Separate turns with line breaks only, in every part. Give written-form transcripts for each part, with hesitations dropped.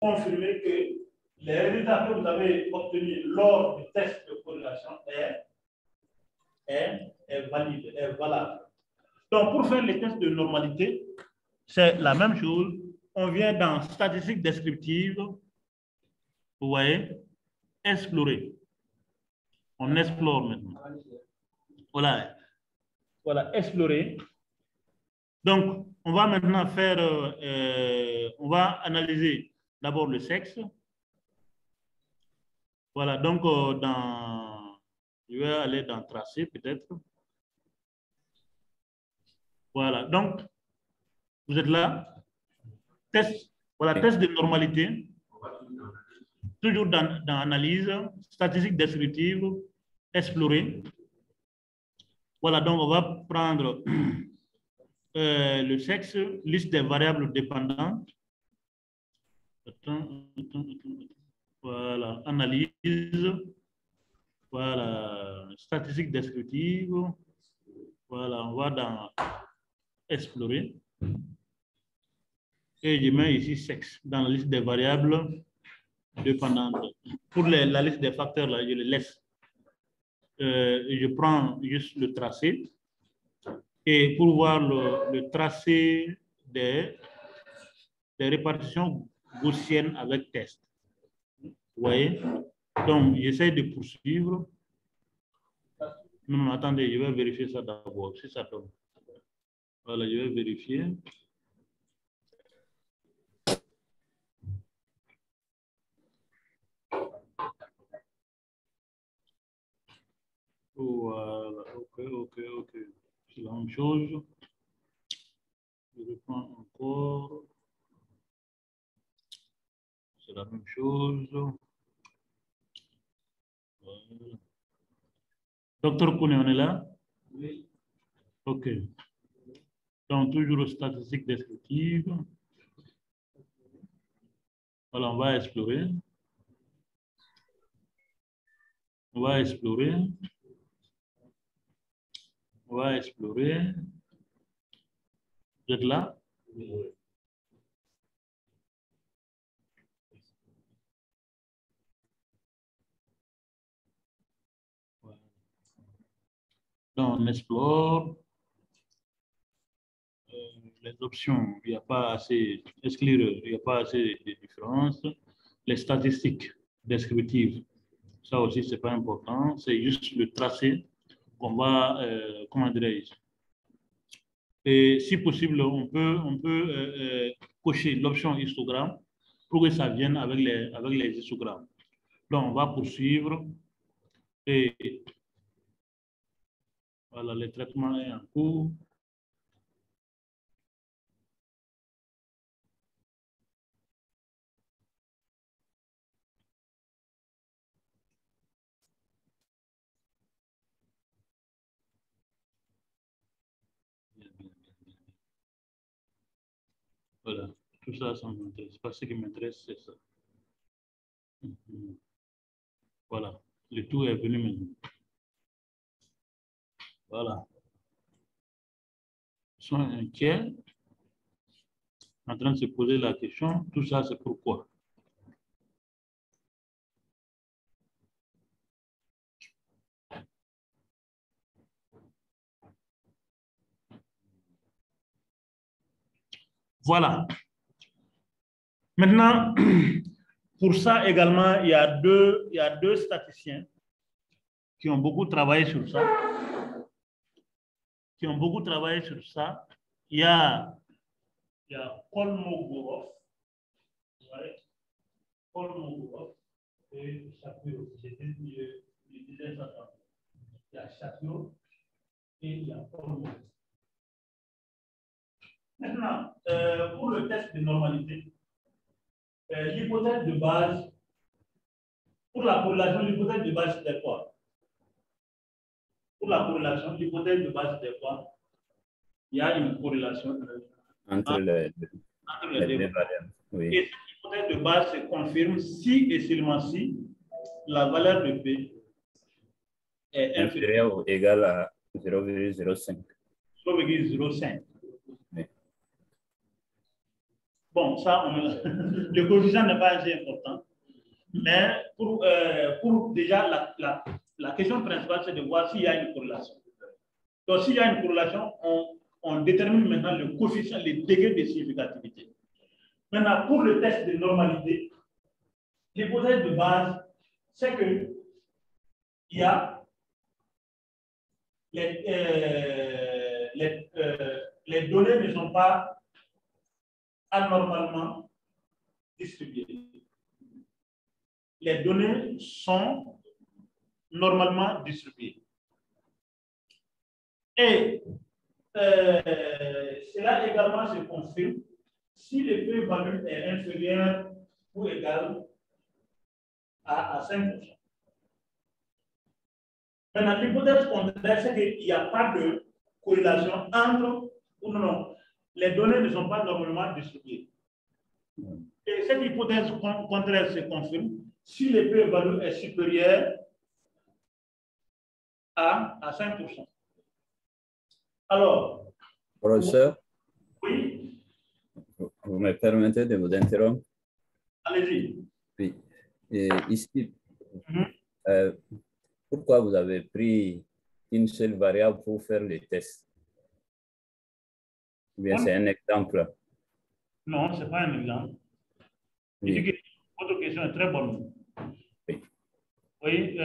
confirmer que les résultats que vous avez obtenus lors du test de corrélation est valide, est valable. Donc, pour faire les tests de normalité, c'est la même chose. On vient dans statistiques descriptives, vous voyez, explorer. On explore maintenant. Voilà, voilà, explorer. Donc, on va maintenant faire, on va analyser d'abord le sexe. Voilà, donc je vais aller dans tracé peut-être. Voilà, donc, vous êtes là. Test, voilà, test de normalité. Toujours dans analyse, statistique descriptive, explorer. Voilà, donc on va prendre le sexe, liste des variables dépendantes. Voilà, analyse. Voilà, statistique descriptive. Voilà, on va dans explorer. Et je mets ici sexe dans la liste des variables dépendantes. Pour la liste des facteurs, là, je les laisse. Je prends juste le tracé. Et pour voir le tracé des répartitions gaussiennes avec test. Vous voyez? Donc, j'essaie de poursuivre. Non, attendez, je vais vérifier ça d'abord, si ça tombe. Voilà, je vais vérifier. Voilà, ok. C'est la même chose. Je reprends encore. C'est la même chose. Voilà. Docteur Kouné, on est là? Oui. Ok. Donc, toujours statistiques descriptives. Voilà, on va explorer. On va explorer. On va explorer. Vous êtes là? Oui. Donc, on explore les options. Il n'y a pas assez, exclure, il n'y a pas assez de différence. Les statistiques descriptives, ça aussi, ce n'est pas important. C'est juste le tracé qu'on va, comment dirais-je. Et si possible, on peut cocher l'option histogramme pour que ça vienne avec les histogrammes. Donc, on va poursuivre. Et voilà, le traitement est en cours. Voilà, tout ça, ça m'intéresse. Pas ce qui m'intéresse, c'est ça. Voilà, le tout est venu maintenant. Voilà. Ils sont inquiets, en train de se poser la question, tout ça, c'est pourquoi? Voilà. Maintenant, pour ça également, il y a deux statisticiens qui ont beaucoup travaillé sur ça. Il y a Kolmogorov, et Shapiro. Je disais ça. Il y a Shapiro et il y a Kolmogorov. Maintenant, pour le test de normalité, l'hypothèse de base, pour la corrélation, l'hypothèse de base, c'est quoi? Pour la corrélation, l'hypothèse de base, c'est quoi? Il y a une corrélation
entre les deux variables. Oui.
Et cette hypothèse de base se confirme si et seulement si la valeur de P est
inférieure ou égale à 0,05.
0,05.
Oui.
Bon, ça, le coefficient n'est pas assez important. Mais pour déjà, la question principale, c'est de voir s'il y a une corrélation. Donc, s'il y a une corrélation, on détermine maintenant le coefficient, les degrés de significativité. Maintenant, pour le test de normalité, l'hypothèse de base, c'est que il y a les données ne sont pas anormalement distribuées. Les données sont normalement distribuées. Et cela également se confirme si le p-value est inférieur ou égal à 5%. Maintenant, l'hypothèse contraire, c'est qu'il n'y a pas de corrélation entre, ou non, les données ne sont pas normalement distribuées. Et cette hypothèse contraire se confirme si le p-value est supérieur à 5%. Alors,
professeur,
oui,
vous me permettez de vous interrompre?
Allez-y.
Oui. Et ici, pourquoi vous avez pris une seule variable pour faire les tests? Ou bien c'est un exemple?
Non, ce n'est pas un exemple. Oui. Votre question est très bonne. Oui. Oui,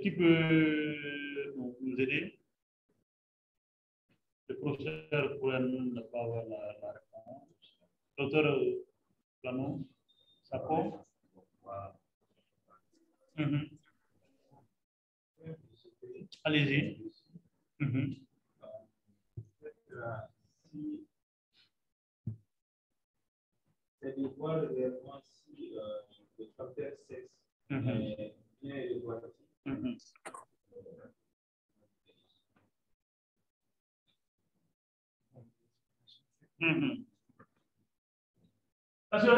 qui peut nous aider? Le professeur pourrait ne pas avoir la réponse. Docteur Planon, ça compte? Allez-y.
C'est de voir réellement si le facteur sexe est bien évalué.
Parce que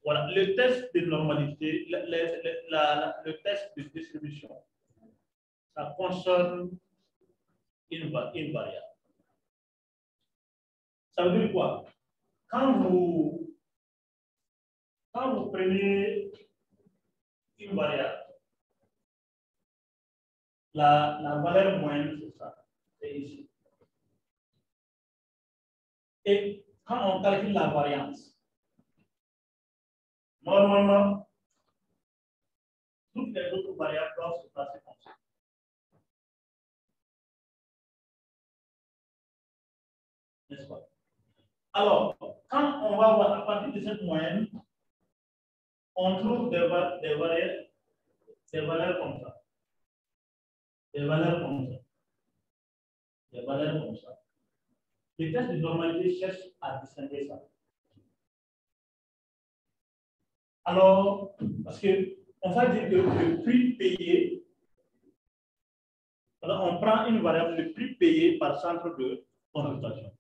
voilà, le test de normalité, le test de distribution, ça concerne une variable. Ça veut dire quoi? Quand vous prenez une variable, la valeur moyenne, c'est ça, c'est ici. Et quand on calcule la variance, normalement, toutes les autres variables doivent se passer comme ça. N'est-ce pas? Alors, quand on va voir à partir de cette moyenne, on trouve des valeurs comme ça. Des valeurs comme ça. Des valeurs comme ça. Les tests de normalité cherchent à distinguer ça. Alors, parce que on va dire que le prix payé, alors on prend une variable, le prix payé par centre de consultation.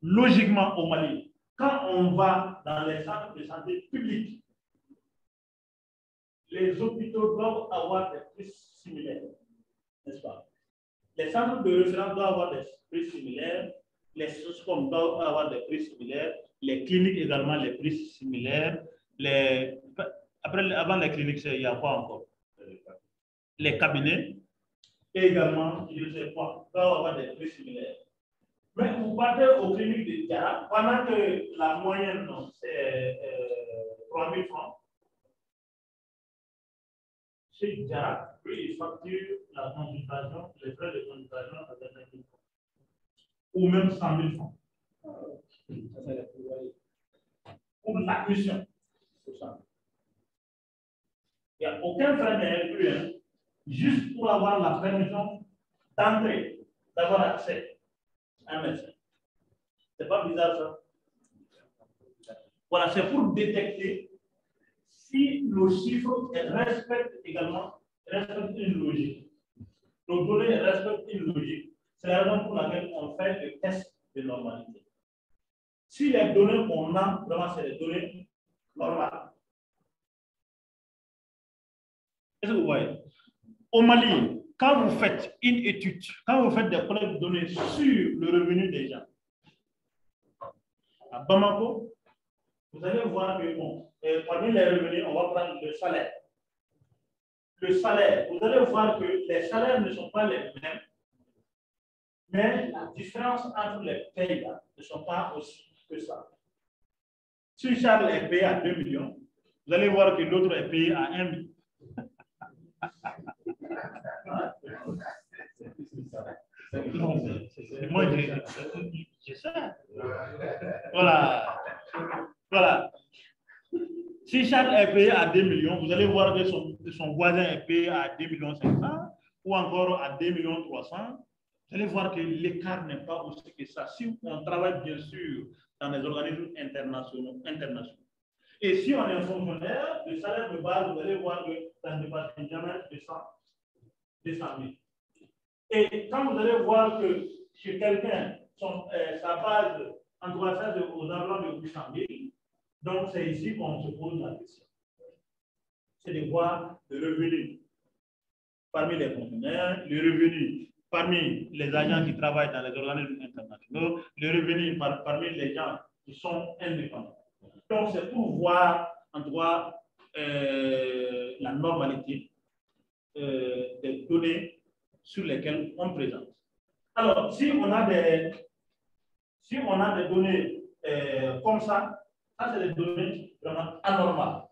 Logiquement, au Mali, quand on va dans les centres de santé publics, les hôpitaux doivent avoir des prix similaires, n'est-ce pas? Les centres de référence doivent avoir des prix similaires, les SOSCOM doivent avoir des prix similaires, les cliniques également les prix similaires, avant les cliniques, il y a quoi encore? Les cabinets, et également, je ne sais pas, doivent avoir des prix similaires. Mais vous partez aux cliniques de Diara, pendant que la moyenne, c'est 3 000 francs. Chez Diara, lui, il facture la consultation, les frais de consultation à 25 000 francs. Ou même 100 000 francs. Pour l'admission. Il n'y a aucun frais d'inclus, hein, juste pour avoir la permission d'entrer, d'avoir accès à un médecin. C'est pas bizarre ça? Voilà, c'est pour détecter si nos chiffres respectent également une logique. Nos données respectent une logique. C'est la raison pour laquelle on fait le test de normalité. Si les données qu'on a, vraiment, c'est les données normales. Est-ce que vous voyez? Au Mali, quand vous faites une étude, quand vous faites des collectes de données sur le revenu des gens, À Bamako, vous allez voir que bon, parmi les revenus, on va prendre le salaire. Le salaire, vous allez voir que les salaires ne sont pas les mêmes, mais la différence entre les pays ne sont pas aussi que ça. Si Charles est payé à 2 millions, vous allez voir que l'autre est payé à 1 million. Moi, j'ai ça. Voilà. Voilà. Si Charles est payé à 2 millions, vous allez voir que son voisin est payé à 2 millions 500 ou encore à 2 millions 300. Vous allez voir que l'écart n'est pas aussi que ça. Si on travaille bien sûr dans les organismes internationaux. Et si on est fonctionnaire, le salaire de base, vous allez voir que ça ne dépasse jamais 200 000. Et quand vous allez voir que chez quelqu'un, sa base, en tout cas, ça, aux environs de 800 000, donc c'est ici qu'on se pose la question. C'est de voir le revenu parmi les fonctionnaires, le revenu parmi les agents qui travaillent dans les organismes internationaux, le revenu parmi les gens qui sont indépendants. Donc c'est pour voir, en tout cas, la normalité des données sur lesquelles on présente. Alors, si on a des données comme ça, c'est des données vraiment anormales.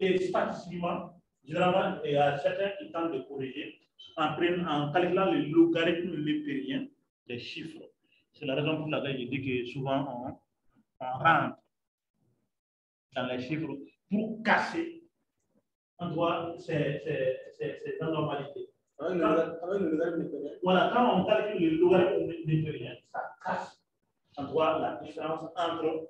Et statistiquement, généralement, il y a certains qui tentent de corriger en calculant le logarithme népérien des chiffres. C'est la raison pour laquelle je dis que souvent on rentre dans les chiffres pour casser en droit ces anormalités. Voilà, quand on calcule le logarithme népérien, ça casse en droit la différence entre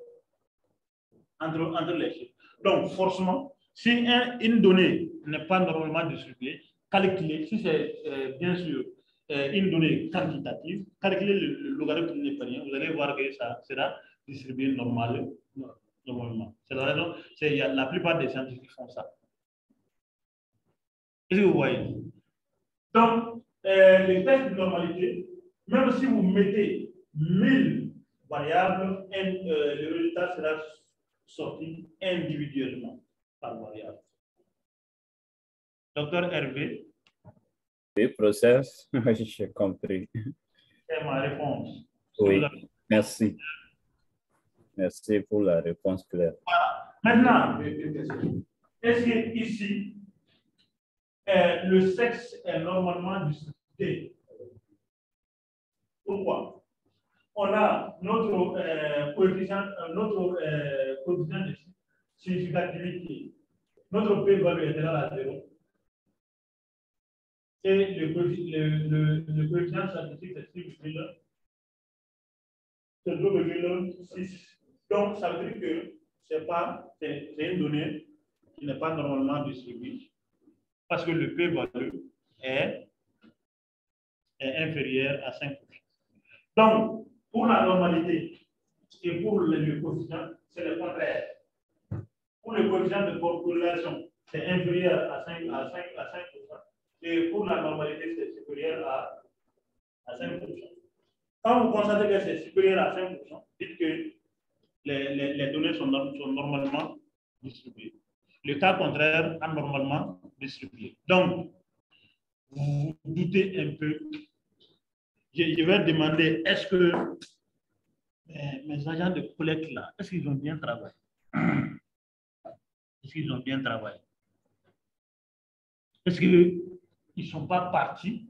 les chiffres. Donc, forcément, si une donnée n'est pas normalement distribuée, calculer, si c'est bien sûr une donnée quantitative, calculer le logarithme népérien, vous allez voir que ça sera distribué normalement. C'est la raison, la plupart des scientifiques font ça. Est-ce que vous voyez? Donc, les tests de normalité, même si vous mettez 1000 variables, le résultat sera sorti individuellement par variable. Docteur Hervé.
Oui, process, j'ai compris.
C'est ma réponse.
Oui, merci. Merci pour la réponse claire.
Voilà. Maintenant, est-ce que ici, le sexe est normalement distribué? Pourquoi? On a notre coefficient de significativité. Notre p-value est égal à 0. Et le coefficient statistique, c'est 2,6. Donc, ça veut dire que c'est une donnée qui n'est pas normalement distribuée parce que le p-value est inférieur à 5%. Donc, pour la normalité et pour le coefficient, c'est le contraire. Pour le coefficient de corrélation, c'est inférieur à 5%. Et pour la normalité, c'est supérieur à 5%. Quand vous constatez que c'est supérieur à 5%, dites que les données sont normalement distribuées. Le cas contraire, anormalement distribué. Donc, vous vous doutez un peu. Je vais demander, est-ce que mes agents de collecte là, est-ce qu'ils ont bien travaillé? Est-ce qu'ils ont bien travaillé? Est-ce qu'ils ne sont pas partis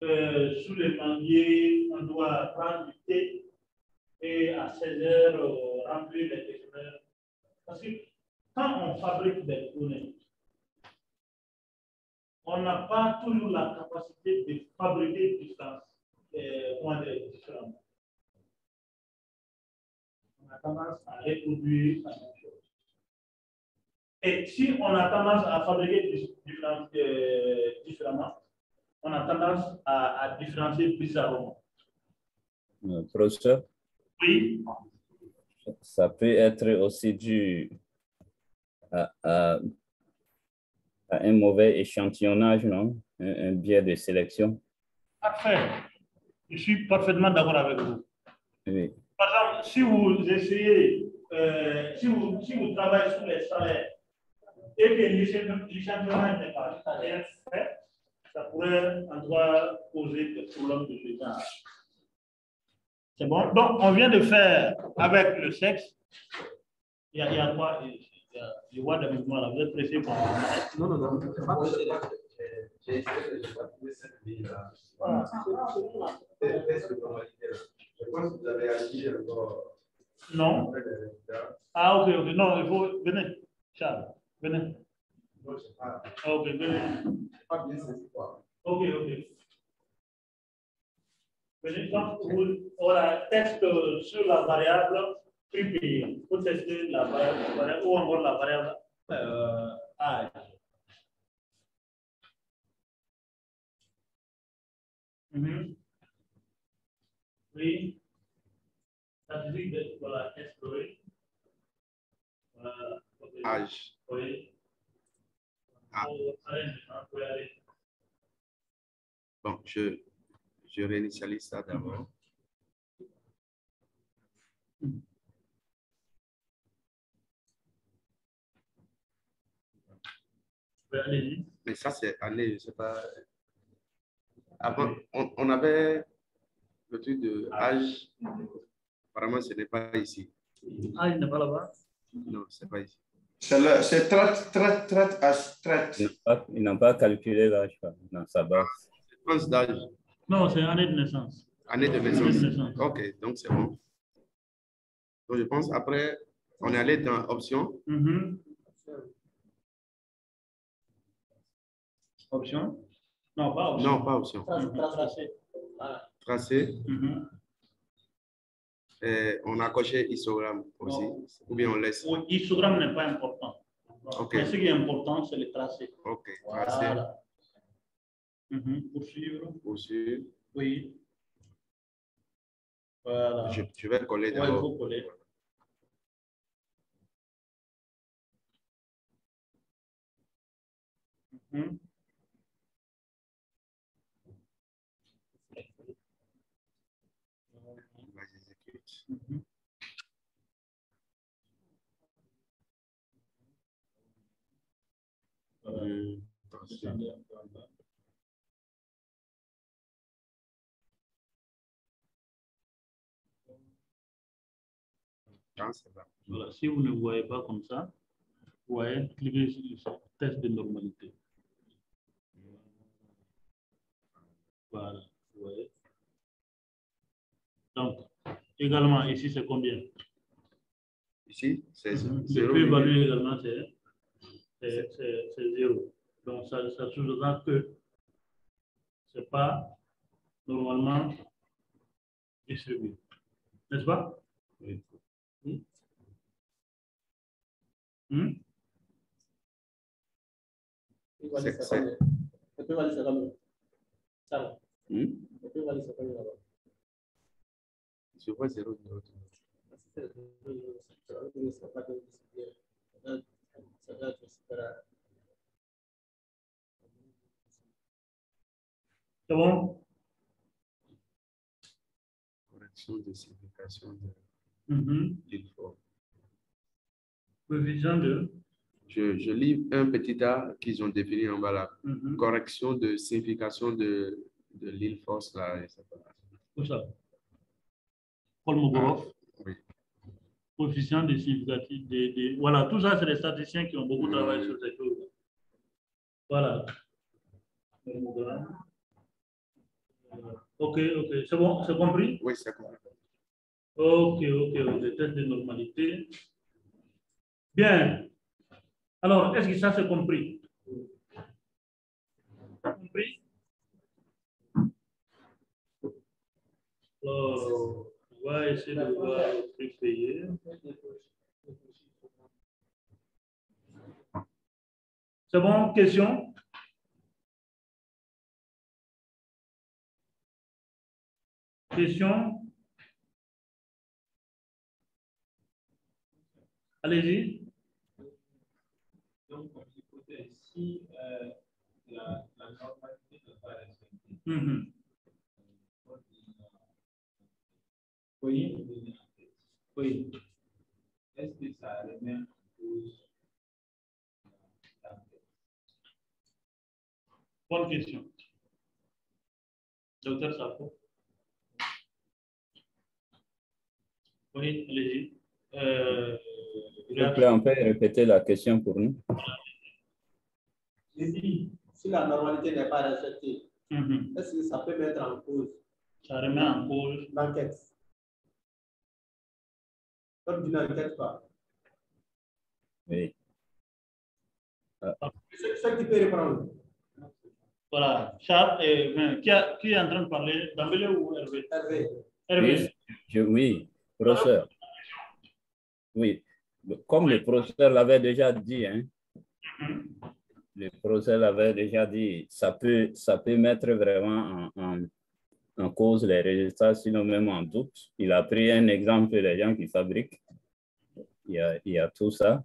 sous les manguiers, on doit prendre du thé et à 16 heures remplir les questionnaires? Parce que quand on fabrique des données, on n'a pas toujours la capacité de fabriquer différemment. On a tendance à reproduire la même chose. Et si on a tendance à fabriquer différemment, on a tendance à différencier bizarrement.
Professeur?
Oui.
Ça peut être aussi dû à un mauvais échantillonnage, non? Un biais de sélection.
Parfait. Je suis parfaitement d'accord avec vous.
Oui.
Par exemple, si vous essayez, si vous travaillez sur les salaires et que l'échantillonnage n'est pas rien fait, ça pourrait en droit poser des problèmes de ce genre. C'est bon? Donc, on vient de faire avec le sexe. Il y a quoi? Je vois des mouvements là. Vous êtes pressé pour... Non. J'ai essayé de pas trouver cette ligne-là. Je pense que vous avez agi encore. Non. Ah, ok. Non, il faut. Venez, Charles. Venez. Ok, venez. Pas bien saisi, quoi. Ok. Venez, donc, voilà, test sur la variable prix payé. Vous testez la variable ou encore la variable âge. Oui. Statistique de voilà, explorer.
Âge.
Oui.
Bon, je réinitialise ça d'abord. Mais ça, c'est année, je ne sais pas. Avant, on avait le truc de âge. Apparemment, ce n'est pas ici.
Âge n'est pas là-bas?
Non, ce n'est pas ici.
C'est traite.
Ils n'ont pas calculé l'âge dans sa base.
Tranche d'âge.
Non, c'est année de naissance.
Année de naissance. Ok, donc c'est bon. Donc je pense après, on est allé dans option.
Option? Non, pas option.
Non, pas option. Tracé. Et on a coché histogramme aussi. Non. Ou bien on laisse.
Oui, histogramme n'est pas important.
Okay.
Mais ce qui est important, c'est le tracé.
Ok, tracé.
Voilà. Poursuivre.
Poursuivre.
Oui. Voilà.
Je vais coller d'abord.
Ouais, il faut coller. Voilà. Si vous ne voyez pas comme ça, vous voyez, cliquez sur test de normalité. Voilà. Vous voyez. Donc, également, ici, c'est combien?
Ici, c'est 0.
Le plus évalué également, c'est 0. Donc, ça sous-entend que ce n'est pas normalement distribué. N'est-ce pas? Oui.
Je vois 0.
C'est bon?
Correction de signification de l'ilfort.
Coefficient de?
Je lis un petit A qu'ils ont défini en bas là. Correction de signification de l'ilfort là.
Où ça? Kolmogorov.
Oui.
Coefficient de significatif. Voilà, tout ça, c'est des statisticiens qui ont beaucoup travaillé sur ces choses. Voilà. Ok, c'est bon, c'est compris?
Oui, c'est compris.
Ok, test de normalité. Bien. Alors, est-ce que ça c'est compris? Compris? Alors, on va essayer de voir le prix payé. C'est bon? Question? Question? Allez-y.
Donc, comme hypothèse, si la normalité n'est pas respectée,
Oui.
Oui. Est-ce que ça remet en cause l'enquête?
Bonne question. Docteur Safo. Oui, allez-y.
S'il vous plaît, on peut répéter la question pour nous?
J'ai dit, si la normalité n'est pas respectée, est-ce que ça peut mettre en cause?
Ça remet en cause
l'enquête. Comme tu n'enquêtes pas.
Oui.
Ce qui peut reprendre.
Voilà. Charles, qui est en train de parler? Dambélé ou Hervé?
Hervé.
Oui, professeur. Oui. Comme le professeur l'avait déjà dit, hein, le professeur l'avait déjà dit, ça peut mettre vraiment en cause les résultats, sinon même en doute. Il a pris un exemple des gens qui fabriquent. Il y a tout ça.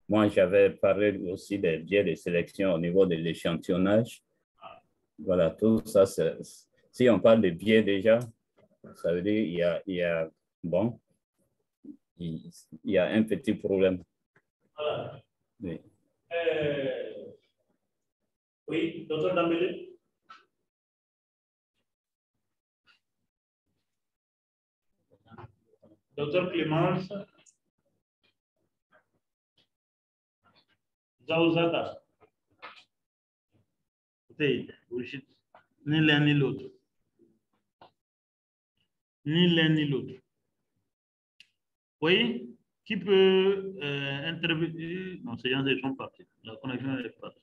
Moi, j'avais parlé aussi des biais de sélection au niveau de l'échantillonnage. Voilà, tout ça, si on parle de biais déjà, ça veut dire il y a un petit problème.
Voilà.
Oui.
Oui, docteur Dambélé. Docteur Clémence. Zauzada. Ni l'un ni l'autre. Ni l'un ni l'autre. Oui, qui peut intervenir? Non, ces gens sont partis. La connexion est partie.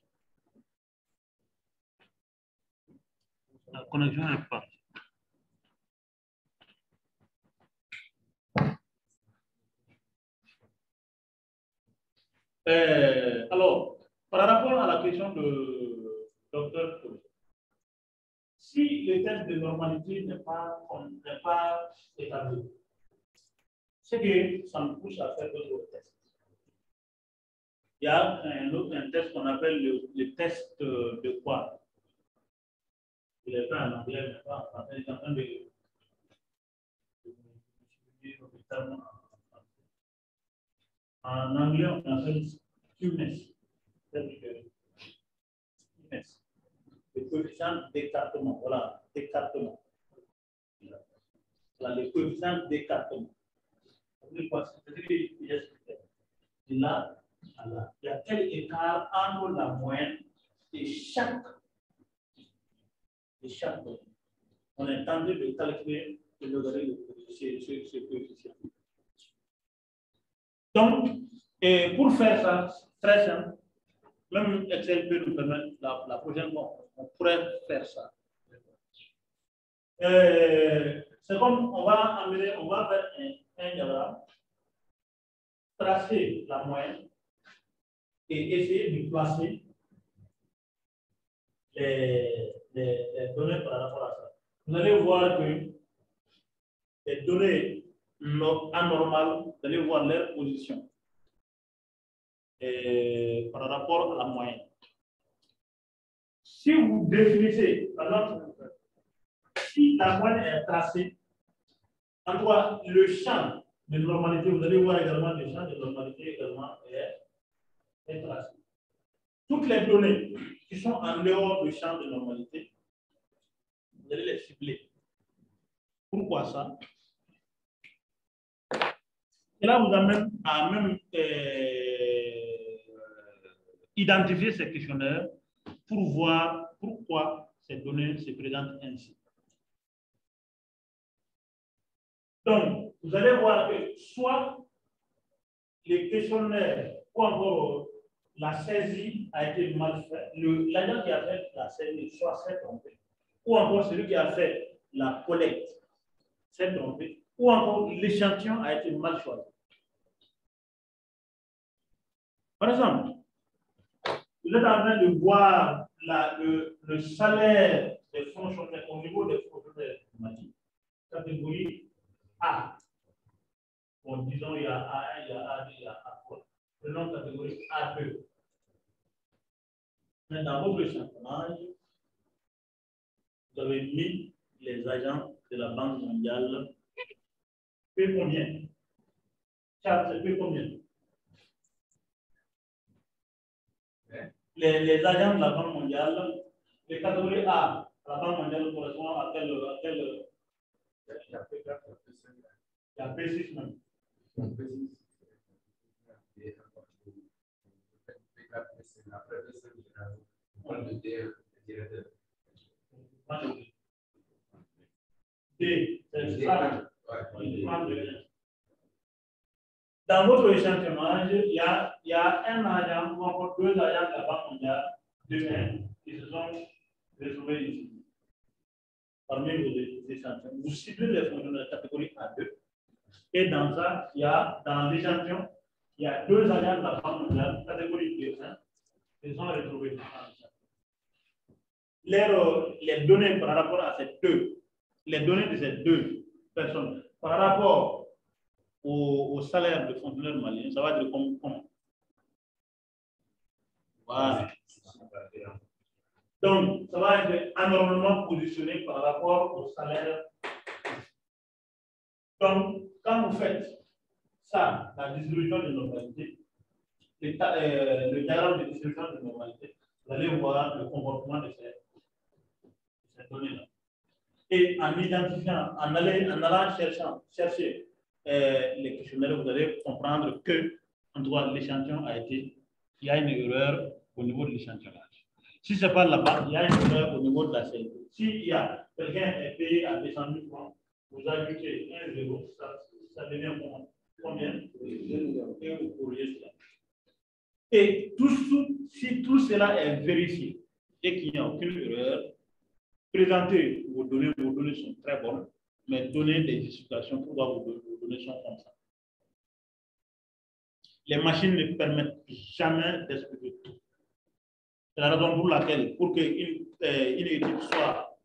La connexion est partie. Alors, par rapport à la question de Dr. Touré, si le test de normalité n'est pas établi, c'est que ça nous pousse à faire d'autres tests. Il y a un test qu'on appelle le test de quoi? Il est fait en anglais, mais pas en français. Il est en train de en anglais, on appelle QNES. Le coefficient d'écartement. Voilà, d'écartement. Voilà, le coefficient d'écartement. Là, il y a quel écart entre la moyenne de chaque donnée. On est tenté de calculer le logarithme de ce coefficient. Donc, pour faire ça, très simple, même Excel peut nous permettre la prochaine fois, on pourrait faire ça. C'est comme on va faire un diagramme, tracer la moyenne et essayer de placer les données par rapport à ça. Vous allez voir que les données anormales, vous allez voir leur position par rapport à la moyenne. Si vous définissez, par exemple, si la moyenne est tracée, en tout cas, le champ de normalité, vous allez voir également le champ de normalité également est tracé. Toutes les données qui sont en dehors du champ de normalité, vous allez les cibler. Pourquoi ça? Cela vous amène à même identifier ces questionnaires pour voir pourquoi ces données se présentent ainsi. Donc, vous allez voir que soit les questionnaires ou encore la saisie a été mal faite, l'agent qui a fait la saisie soit s'est trompé, ou encore celui qui a fait la collecte s'est trompé, ou encore l'échantillon a été mal choisi. Par exemple, vous êtes en train de voir le salaire des fonctionnaires au niveau des fonctionnaires catégorie A. Bon, disons, il y a A1, il y a A2, il y a A3. Prenons catégorie A2. Mais dans votre échantillonnage, vous avez mis les agents de la Banque mondiale. Fait combien? Charles, c'est plus combien? Les agents de la Banque mondiale, les catégories A, la Banque mondiale correspond à quel la P6 même. D, c'est ça. Dans votre échantillonnage, il y a un agent ou encore deux agents de la Banque mondiale demain qui se sont retrouvés ici. Parmi vos échantillons, vous ciblez les fonctions de la catégorie A2. Et dans ça, il y a dans l'échantillon, il y a deux agents de la Banque mondiale, catégorie B1, qui sont retrouvés dans l'échantillon. Les données par rapport à ces deux, les données de ces deux personnes, par rapport au salaire de fonctionnaire malien, ça va être comme voilà. Donc, ça va être anormalement positionné par rapport au salaire. Donc, quand vous faites ça, la distribution de normalité, le diagramme de distribution de normalité, vous allez voir le comportement de ces données-là. Et en identifiant, en allant chercher les questionnaires, vous allez comprendre que, en tout cas, l'échantillon il y a une erreur au niveau de l'échantillonnage. Si ce n'est pas là-bas, il y a une erreur au niveau de la CNP. S'il y a quelqu'un qui est payé à 200 000 francs, vous ajoutez un zéro, ça devient combien? Et vous corrigez cela. Et si tout cela est vérifié et qu'il n'y a aucune erreur, présentez vos données sont très bonnes, mais donnez des explications pour voir vos données sont comme ça. Les machines ne permettent jamais d'expliquer tout. C'est la raison pour laquelle, pour qu'une étude soit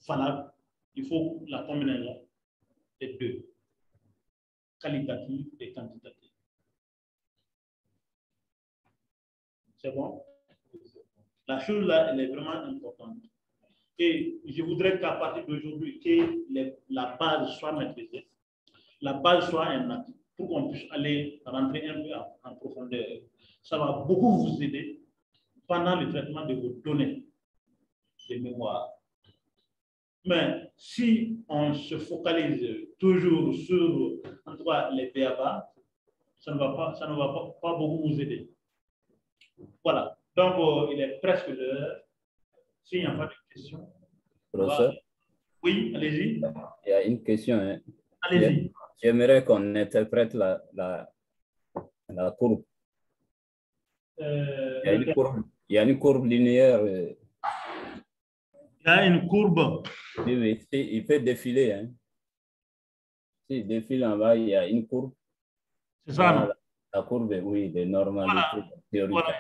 valable, il faut la combinaison des deux, qualitative et quantitative. C'est bon? La chose là, elle est vraiment importante. Et je voudrais qu'à partir d'aujourd'hui, que la base soit maîtrisée, la base soit un acte, pour qu'on puisse aller rentrer un peu en profondeur. Ça va beaucoup vous aider pendant le traitement de vos données de mémoire. Mais si on se focalise toujours sur, en tout cas, les BABA, ça ne va pas beaucoup vous aider. Voilà. Donc, il est presque l'heure. S'il n'y a pas de questions.
Professeur?
Oui, allez-y.
Il y a une question. Hein.
Allez-y.
J'aimerais qu'on interprète la courbe. Il y a une courbe linéaire.
Il y a une courbe.
Oui, il fait défiler. Hein. S'il défile en bas, il y a une courbe.
C'est ça, non?
La courbe, oui, de normalité théorique.
Voilà,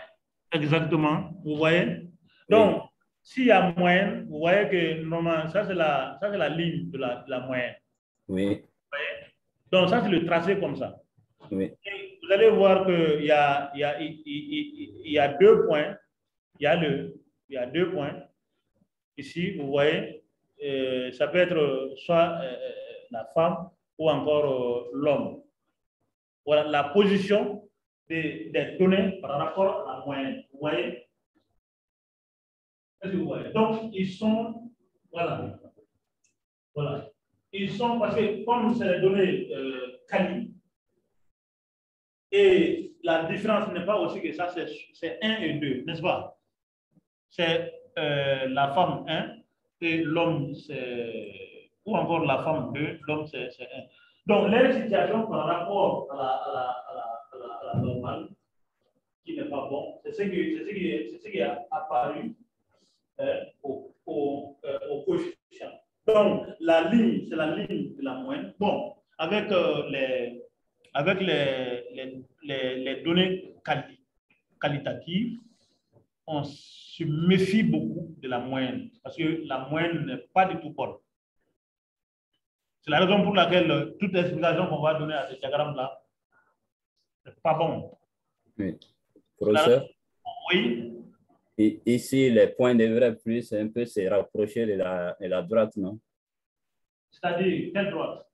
exactement. Vous voyez? Donc, s'il y a moyenne, vous voyez que normalement, ça c'est la ligne de la moyenne.
Oui.
Vous voyez? Donc, ça c'est le tracé comme ça.
Oui.
Et vous allez voir qu'il y a 2 points. Il y a 2 points. Ici, vous voyez, ça peut être soit la femme ou encore l'homme. Voilà la position des données par rapport à la moyenne. Vous voyez? Est-ce que vous voyez? Donc, ils sont, voilà. Ils sont, parce que comme c'est les données quali, et la différence n'est pas aussi que ça, c'est 1 et 2, n'est-ce pas? C'est la femme 1 et l'homme, c'est, ou encore la femme 2, l'homme, c'est 1. Donc, les situations par rapport à la normale, qui n'est pas bon, c'est ce qui est apparu au coefficient. Donc, la ligne, c'est la ligne de la moyenne. Bon, avec les données qualitatives, on se méfie beaucoup de la moyenne, parce que la moyenne n'est pas du tout bonne. C'est la raison pour laquelle toute explication qu'on va donner à ce diagramme-là, n'est pas bon.
Oui. Professeur?
Oui.
Et ici, les points devraient plus un peu se rapprocher de la droite, non?
C'est-à-dire, quelle droite?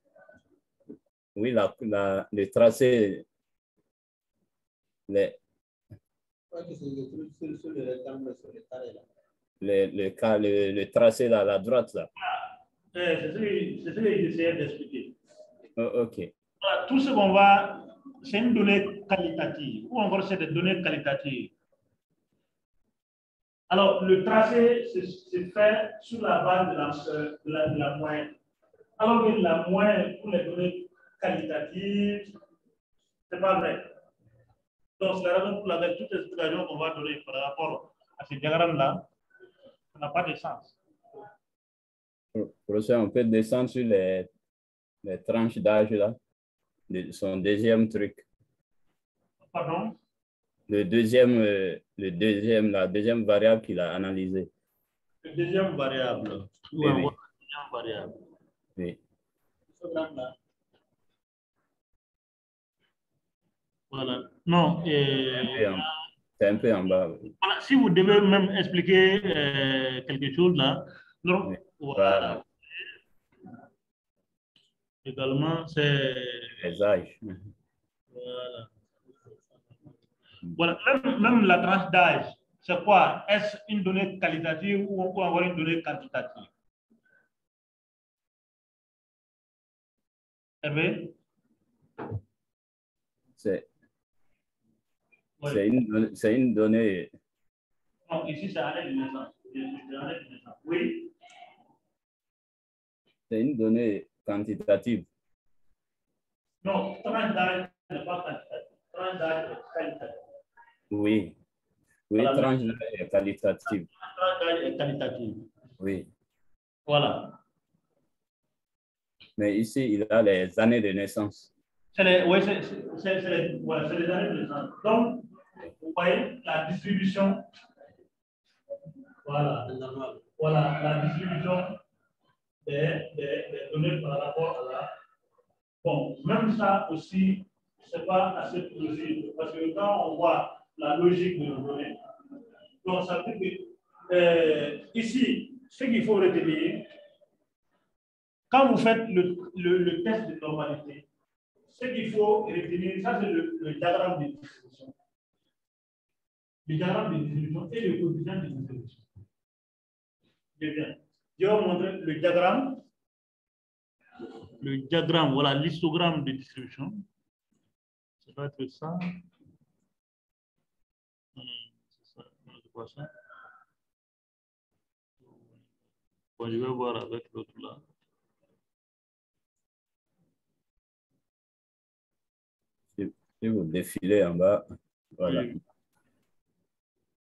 oui, le tracé, le tracé là, à la droite là.
C'est ce que j'essayais d'expliquer.
Oh, ok.
Voilà, tout ce qu'on va, c'est une donnée qualitative, ou encore c'est des données qualitatives. Alors, le tracé, c'est fait sur la base de la moyenne. Alors que la moyenne pour les données qualitatives, ce n'est pas vrai. Donc, c'est la raison pour laquelle toute explication qu'on va donner par rapport à ces diagrammes-là, ça n'a pas de sens.
Professeur, on peut descendre sur les tranches d'âge là, son deuxième truc.
Pardon?
La deuxième variable qu'il a analysée.
La deuxième variable.
Oui, oui.
Deuxième variable.
Oui.
Voilà. Non.
C'est un peu en bas. Oui.
Voilà. Si vous devez même expliquer quelque chose là, donc,
Oui.
voilà. Également, c'est
les âges.
Voilà. Voilà. Même la tranche d'âge, c'est quoi? Est-ce une donnée qualitative ou encore une donnée quantitative? Hervé?
C'est
Oui.
une donnée.
Non, ici, c'est année de naissance. Oui.
C'est une donnée quantitative.
Non, tranche d'âge n'est pas quantitative. Tranche d'âge est qualitative.
Oui. Oui,
Voilà.
tranche d'âge est qualitative.
Tranche d'âge est qualitative.
Oui.
Voilà.
Mais ici, il a les années de naissance.
Oui, c'est les années de naissance. Donc, vous voyez la distribution. Voilà. Voilà la distribution des données par rapport à la. Bon, même ça aussi, ce n'est pas assez plausible. Parce que quand on voit la logique de nos données, donc ça veut dire que ici, ce qu'il faut retenir, quand vous faites le test de normalité, ce qu'il faut retenir, ça c'est le diagramme de distribution. Le diagramme de distribution et le coefficient de distribution. Bien. Je vais vous montrer le diagramme. Le diagramme, voilà, l'histogramme de distribution. Ça va être ça. C'est ça, c'est quoi ça? Bon, je vais voir avec l'autre là.
Si vous défilez en bas, voilà.
Oui.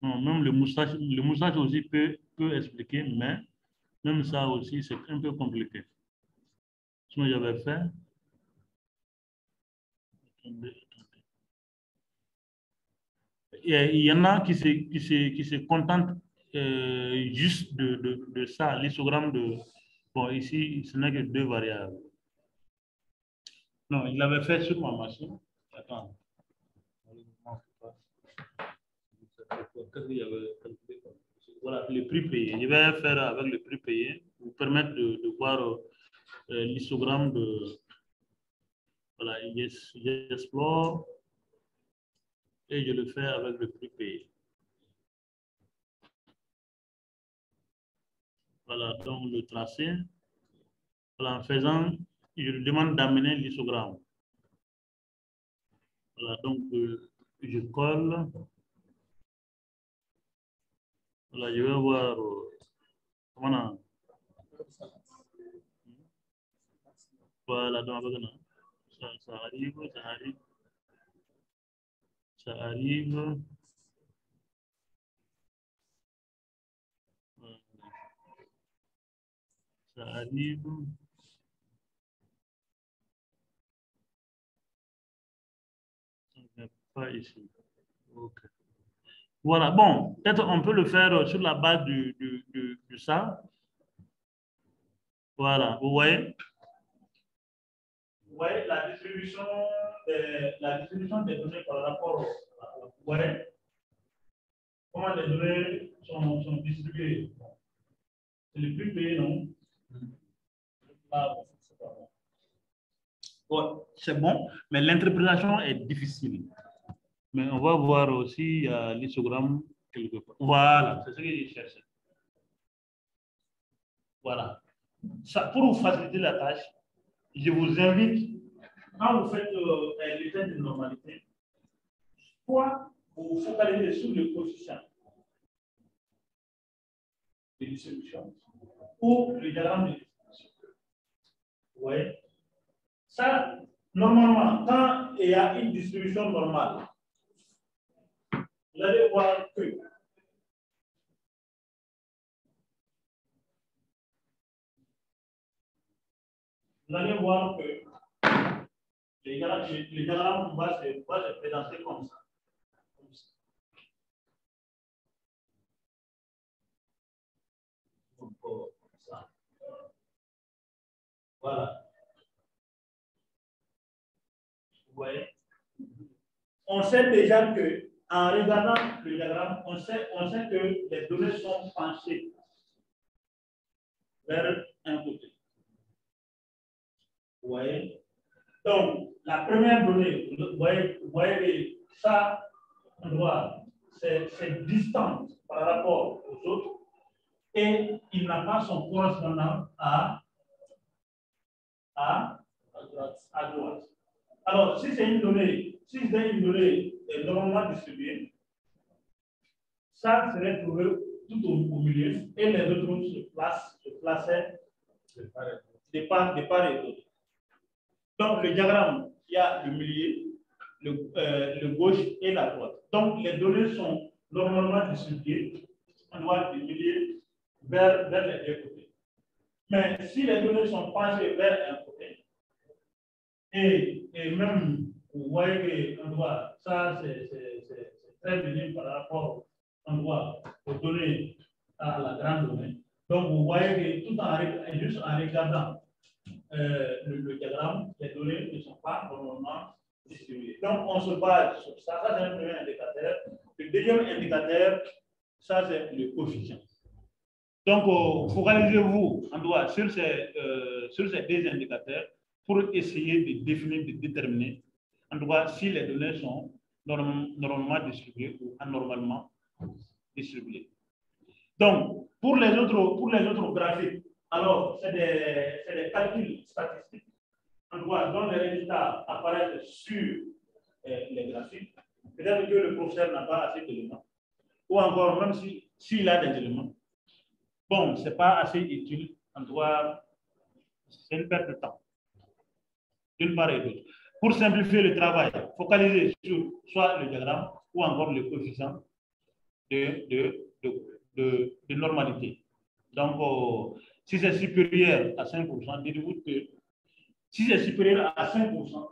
Non, même le moustache aussi peut expliquer, mais même ça aussi, c'est un peu compliqué. Sinon, j'avais fait. Il y en a qui se contentent juste de ça, l'histogramme de. Bon, ici, ce n'est que 2 variables. Non, il l'avait fait sur ma machine. Attends. Voilà, le prix payé. Je vais faire avec le prix payé, vous permettre de voir l'histogramme de. Voilà, j'explore et je le fais avec le prix payé. Voilà, donc le tracé. Voilà, en faisant, je lui demande d'amener l'histogramme. Voilà, donc je colle. Voilà, je vais voir comment on. Voilà, donc avec ça arrive, ça arrive. Ça arrive. Ça arrive. Pas ici. Okay. Voilà, bon, peut-être on peut le faire sur la base de ça. Voilà, vous voyez? Vous voyez la distribution des données par rapport au. Vous voyez? Comment les données sont distribuées? C'est le plus payé, non? Ah, bon, c'est pas bon. Ouais. c'est bon, mais l'interprétation est difficile. Mais on va voir aussi l'histogramme quelque part. Voilà, c'est ce que je cherchais. Voilà. Ça, pour vous faciliter la tâche, je vous invite, quand vous faites les tests de normalité, soit vous vous focalisez sur le coefficient de distribution ou le diagramme de distribution. Vous voyez? Ça, normalement, quand il y a une distribution normale, vous allez voir que les diagrammes va se présenter comme ça. Voilà. Vous voyez? On sait déjà que, en regardant le diagramme, on sait que les données sont penchées vers un côté. Vous voyez? Donc, la première donnée, vous voyez ça, c'est distant par rapport aux autres et il n'a pas son correspondant à droite. Alors, si c'est une donnée, normalement distribuée, ça serait trouvé tout au milieu et les autres se plaçaient de part et d'autre. Donc, le diagramme, il y a le milieu, le gauche et la droite. Donc, les données sont normalement distribuées en droite du milieu vers les deux côtés. Mais si les données sont penchées vers un côté, et même, vous voyez qu'en droit, ça, c'est très minime par rapport en droit aux données à la grande donnée. Donc, vous voyez que juste en regardant le diagramme, les données ne sont pas normalement distribuées. Donc, on se base sur ça. Ça, c'est un premier indicateur. Le deuxième indicateur, ça, c'est le coefficient. Donc, focalisez-vous en droit sur ces deux indicateurs pour essayer de définir, de déterminer en droit si les données sont normalement distribuées ou anormalement distribuées. Donc, pour les autres graphiques, alors, c'est des calculs statistiques en droit dont les résultats apparaissent sur les graphiques. Peut-être que le professeur n'a pas assez d'éléments. Ou encore, même s'il a des éléments, bon, ce n'est pas assez utile en droit, c'est une perte de temps, d'une part et d'autre. Pour simplifier le travail, focaliser sur soit le diagramme ou encore le coefficient de normalité. Donc, si c'est supérieur à 5%, dites-vous que si c'est supérieur à 5%,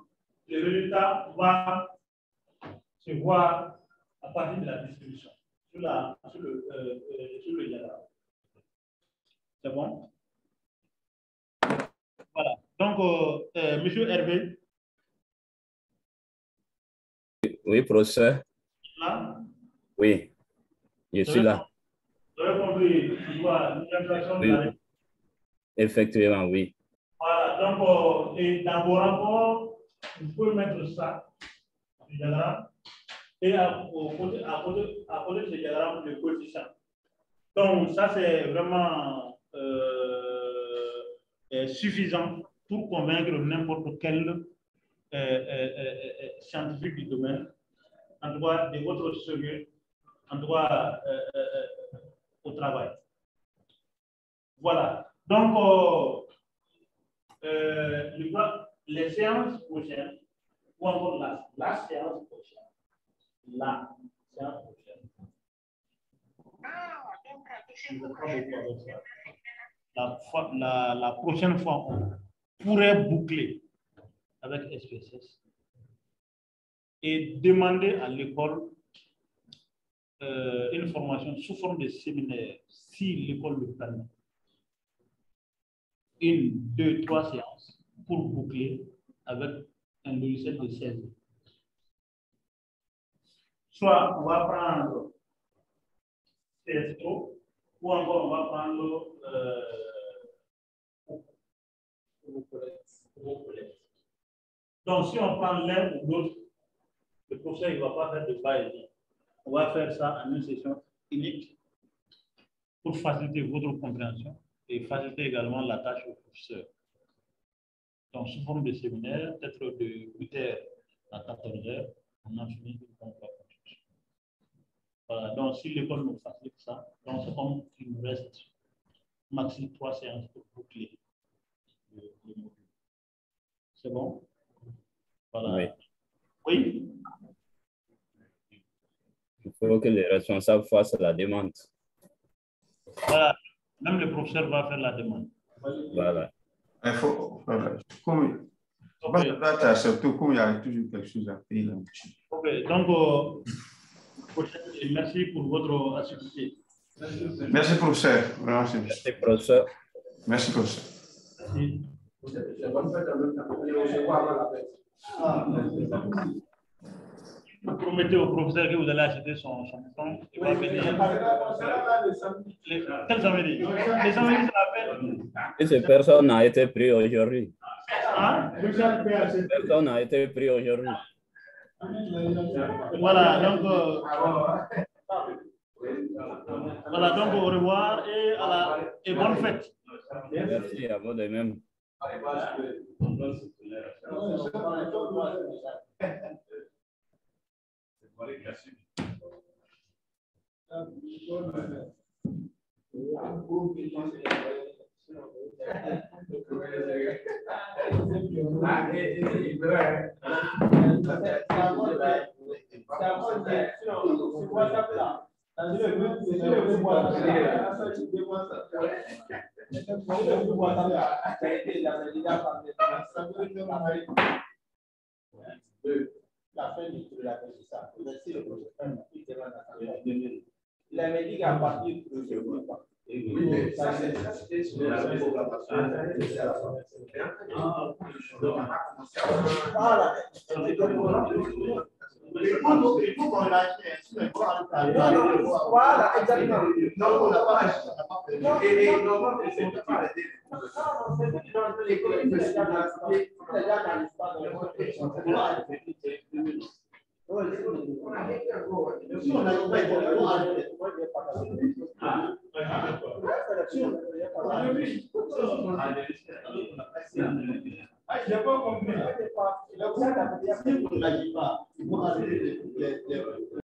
le résultat va se voir à partir de la distribution sur le diagramme. C'est bon? Voilà. Donc, monsieur Hervé.
Oui, professeur.
Là?
Oui, je suis là.
Vous avez compris l'inflation de la réponse?
Effectivement, oui.
Voilà. Donc, et dans vos rapports, vous pouvez mettre ça, le diagramme, et à côté de ce diagramme, le coefficient. Donc, ça, c'est vraiment suffisant pour convaincre n'importe quel scientifique du domaine, en droit de votre sérieux, en droit au travail. Voilà. Donc, les séances prochaines, ou encore la séance prochaine, la prochaine fois, on pourrait boucler avec SPSS et demander à l'école une formation sous forme de séminaire, si l'école le permet. 1, 2, 3 séances pour boucler avec un logiciel de 16. Soit on va prendre CSO, ou encore on va prendre vos collègues. Donc, si on prend l'un ou l'autre, le professeur ne va pas faire de va-et-vient. On va faire ça en une session unique pour faciliter votre compréhension et faciliter également la tâche au professeur. Donc, sous forme de séminaire, peut-être de 8h à 14h, on a fini une conférence. Voilà, donc si l'école nous facilite ça, donc c'est comme il nous reste maximum 3 séances pour boucler le module. C'est bon? Voilà. Oui.
Il faut que les responsables fassent la demande.
Voilà, même le professeur va faire la demande.
Voilà.
Il faut, surtout comme il y a toujours quelque chose à payer là.
Ok, donc, merci pour votre assiduité.
Merci, professeur.
Merci, professeur.
Merci, professeur.
Merci. Vous promettez au professeur que vous allez acheter son temps. Il va venir. Quels samedis? Les samedis, c'est la peine.
Et cette personne n'a été pris aujourd'hui.
Hein?
Personne n'a été pris aujourd'hui.
Voilà, donc, au revoir et bonne fête.
Merci à vous de même.
La fin du tour, c'est ça. Merci le professeur. Il avait dit qu'à partir de ce moment. Oui, ça c'était sur la voilà. Il faut qu'on lâche. Voilà, exactement. Non, on n'a pas fait. Et normalement, c'est pas arrêté. Non, c'est dans l'économie, c'est déjà dans l'histoire de j'ai pas compris. Si vous n'agissez pas, vous allez